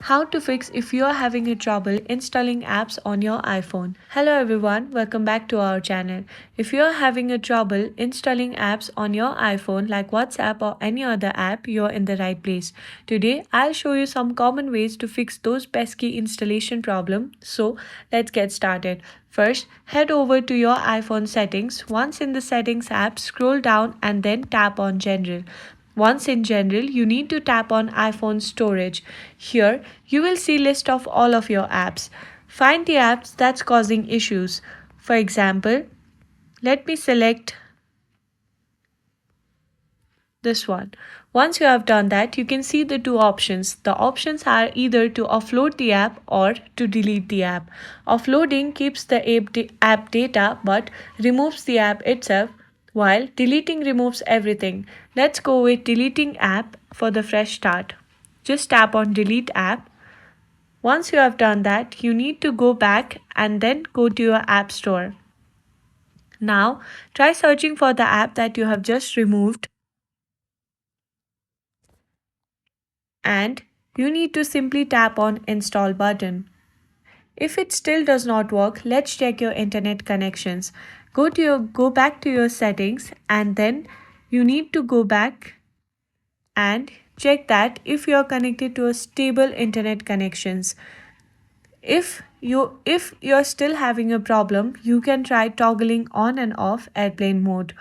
How to fix if you are having a trouble installing apps on your iPhone. Hello everyone, welcome back to our channel. If you are having a trouble installing apps on your iPhone like WhatsApp or any other app, you're in the right place. Today, I'll show you some common ways to fix those pesky installation problem. So, let's get started. First, head over to your iPhone settings. Once in the settings app, scroll down and then tap on general. Once in general, you need to tap on iPhone storage. Here, you will see list of all of your apps. Find the apps that's causing issues. For example, let me select this one. Once you have done that, you can see the two options. The options are either to offload the app or to delete the app. Offloading keeps the app data but removes the app itself, while deleting removes everything. Let's go with deleting app for the fresh start. Just tap on delete app. Once you have done that, you need to go back and then go to your app store. Now, try searching for the app that you have just removed, and you need to simply tap on install button. If it still does not work, let's check your internet connections. Go back to your settings and then you need to go back and check that if you are connected to a stable internet connections. If you're still having a problem, you can try toggling on and off airplane mode.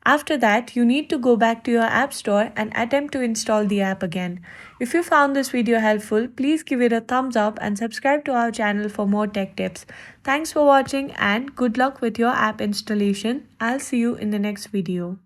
After that, you need to go back to your app store and attempt to install the app again. If you found this video helpful, please give it a thumbs up and subscribe to our channel for more tech tips. Thanks for watching and good luck with your app installation. I'll see you in the next video.